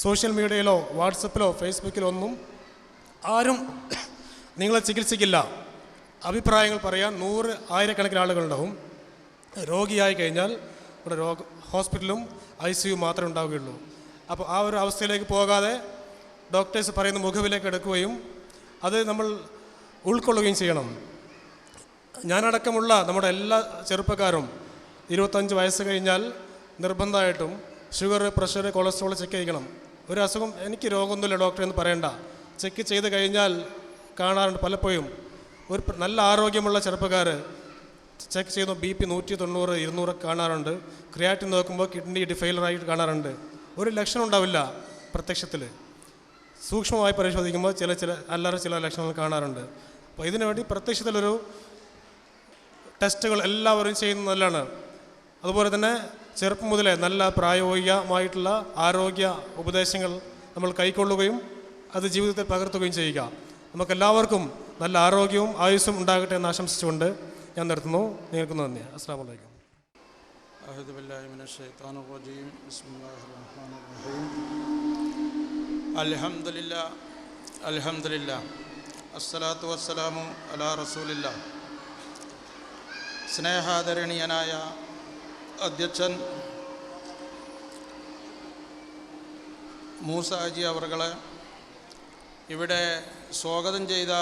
Speaker 2: സോഷ്യൽ മീഡിയയിലോ വാട്സപ്പിലോ ഫേസ്ബുക്കിലോ ഒന്നും ആരും നിങ്ങളെ ചികിത്സിക്കില്ല. അഭിപ്രായങ്ങൾ പറയാൻ ആയിരക്കണക്കിന് ആളുകളുണ്ടാവും. രോഗിയായി കഴിഞ്ഞാൽ ഇവിടെ ഹോസ്പിറ്റലും ICU മാത്രമേ ഉണ്ടാവുകയുള്ളൂ. അപ്പോൾ ആ ഒരു അവസ്ഥയിലേക്ക് പോകാതെ ഡോക്ടേഴ്സ് പറയുന്ന മുഖവിലേക്ക് എടുക്കുകയും അത് നമ്മൾ ഉൾക്കൊള്ളുകയും ചെയ്യണം. ഞാനടക്കമുള്ള നമ്മുടെ എല്ലാ ചെറുപ്പക്കാരും 25 വയസ്സ് കഴിഞ്ഞാൽ നിർബന്ധമായിട്ടും ഷുഗർ, പ്രഷർ, കൊളസ്ട്രോൾ ചെക്ക് ചെയ്യണം. ഒരു അസുഖം എനിക്ക് രോഗമൊന്നുമില്ല ഡോക്ടർ എന്ന് പറയണ്ട. ചെക്ക് ചെയ്ത് കഴിഞ്ഞാൽ കാണാറുണ്ട് പലപ്പോഴും ഒരു നല്ല ആരോഗ്യമുള്ള ചെറുപ്പക്കാർ ചെക്ക് ചെയ്യുന്നു BP 190, 200 കാണാറുണ്ട്. ക്രിയാറ്റിൻ നോക്കുമ്പോൾ കിഡ്നി ഫെയിലറായിട്ട് കാണാറുണ്ട്. ഒരു ലക്ഷണം ഉണ്ടാവില്ല പ്രത്യക്ഷത്തിൽ. സൂക്ഷ്മമായി പരിശോധിക്കുമ്പോൾ ചില ലക്ഷണങ്ങൾ കാണാറുണ്ട്. അപ്പോൾ ഇതിനു വേണ്ടി പ്രത്യക്ഷത്തിലൊരു ടെസ്റ്റുകൾ എല്ലാവരും ചെയ്യുന്നത് നല്ലതാണ്. അതുപോലെ തന്നെ ചെറുപ്പം മുതലേ നല്ല പ്രായോഗികമായിട്ടുള്ള ആരോഗ്യ ഉപദേശങ്ങൾ നമ്മൾ കൈക്കൊള്ളുകയും അത് ജീവിതത്തിൽ പകർത്തുകയും ചെയ്യുക. നമുക്കെല്ലാവർക്കും നല്ല ആരോഗ്യവും ആയുസ്സും ഉണ്ടാകട്ടെ എന്ന് ആശംസിച്ചുകൊണ്ട് ഞാൻ നിർത്തുന്നു. നിങ്ങൾക്ക് നന്ദി. അസ്സലാമു അലൈക്കും.
Speaker 3: അഊദു ബില്ലാഹി മിനശ് ശൈത്വാനിർ റജീം. ബിസ്മില്ലാഹിർ റഹ്മാനിർ റഹീം. അൽഹംദുലില്ലാ അസ്സലാത്തു വസ്സലാമു അലാ റസൂലില്ലാ. സ്നേഹാദരണീയനായ അധ്യക്ഷൻ മൂസ ഹാജി അവർകളെ, ഇവിടെ സ്വാഗതം ചെയ്ത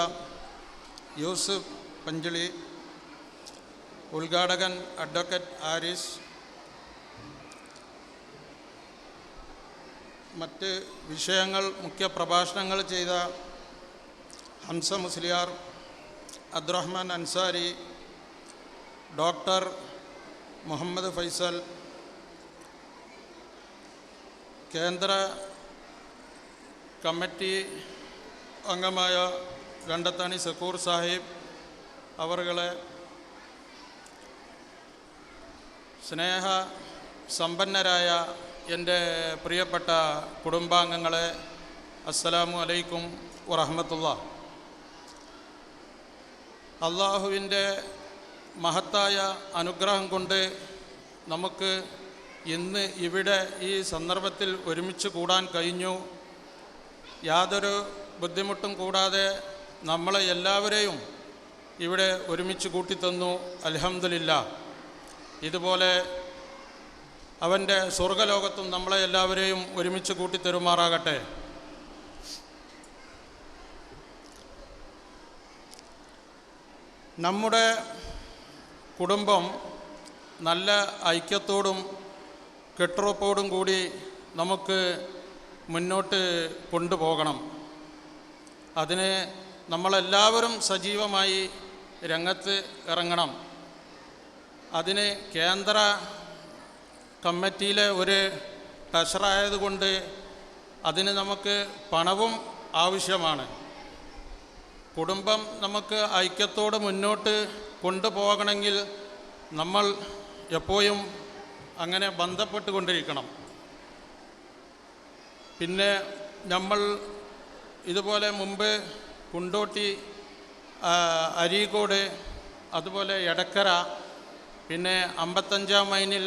Speaker 3: യൂസുഫ് പഞ്ചളി, ഉദ്ഘാടകൻ അഡ്വക്കേറ്റ് ആരിസ്, മറ്റ് വിഷയങ്ങൾ മുഖ്യ പ്രഭാഷണങ്ങൾ ചെയ്ത ഹംസ മുസ്ലിയാർ, അബ്ദുറഹ്മാൻ അൻസാരി, ഡോക്ടർ മുഹമ്മദ് ഫൈസൽ, കേന്ദ്ര കമ്മിറ്റി അംഗമായ രണ്ടത്താണി സക്കൂർ സാഹിബ് അവർകളെ, സ്നേഹ സമ്പന്നരായ എൻ്റെ പ്രിയപ്പെട്ട കുടുംബാംഗങ്ങളെ, അസ്സലാമു അലൈക്കും വറഹ്മത്തുള്ളാഹി. അള്ളാഹുവിൻ്റെ മഹത്തായ അനുഗ്രഹം കൊണ്ട് നമുക്ക് ഇന്ന് ഇവിടെ ഈ സന്ദർഭത്തിൽ ഒരുമിച്ച് കൂടാൻ കഴിഞ്ഞു. യാതൊരു ബുദ്ധിമുട്ടും കൂടാതെ നമ്മളെ എല്ലാവരെയും ഇവിടെ ഒരുമിച്ച് കൂട്ടിത്തന്നു. അൽഹംദുലില്ലാ. ഇതുപോലെ അവൻ്റെ സ്വർഗലോകത്തും നമ്മളെ എല്ലാവരെയും ഒരുമിച്ച് കൂട്ടിത്തരുമാറാകട്ടെ. നമ്മുടെ കുടുംബം നല്ല ഐക്യത്തോടും കെട്ടുറപ്പോടും കൂടി നമുക്ക് മുന്നോട്ട് കൊണ്ടുപോകണം. അതിന് നമ്മളെല്ലാവരും സജീവമായി രംഗത്ത് ഇറങ്ങണം. അതിന് കേന്ദ്ര കമ്മിറ്റിയിലെ ഒരു ട്രഷറായതുകൊണ്ട് അതിന് നമുക്ക് പണവും ആവശ്യമാണ്. കുടുംബം നമുക്ക് ഐക്യത്തോടെ മുന്നോട്ട് കൊണ്ടുപോകണമെങ്കിൽ നമ്മൾ എപ്പോഴും അങ്ങനെ ബന്ധപ്പെട്ടുകൊണ്ടിരിക്കണം. പിന്നെ നമ്മൾ ഇതുപോലെ മുമ്പ് കുണ്ടോട്ടി, അരീക്കോട്, അതുപോലെ എടക്കര, പിന്നെ 55-ാം മൈലിൽ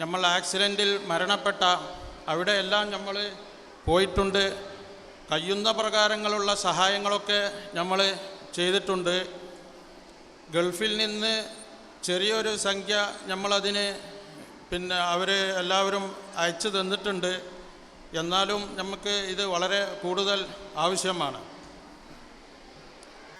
Speaker 3: നമ്മൾ ആക്സിഡൻറ്റിൽ മരണപ്പെട്ട അവിടെയെല്ലാം നമ്മൾ പോയിട്ടുണ്ട്. കഴിയുന്ന പ്രകാരങ്ങളുള്ള സഹായങ്ങളൊക്കെ നമ്മൾ ചെയ്തിട്ടുണ്ട്. ഗൾഫിൽ നിന്ന് ചെറിയൊരു സംഖ്യ നമ്മളതിന് പിന്നെ അവർ എല്ലാവരും അയച്ചു തന്നിട്ടുണ്ട്. എന്നാലും നമുക്ക് ഇത് വളരെ കൂടുതൽ ആവശ്യമാണ്.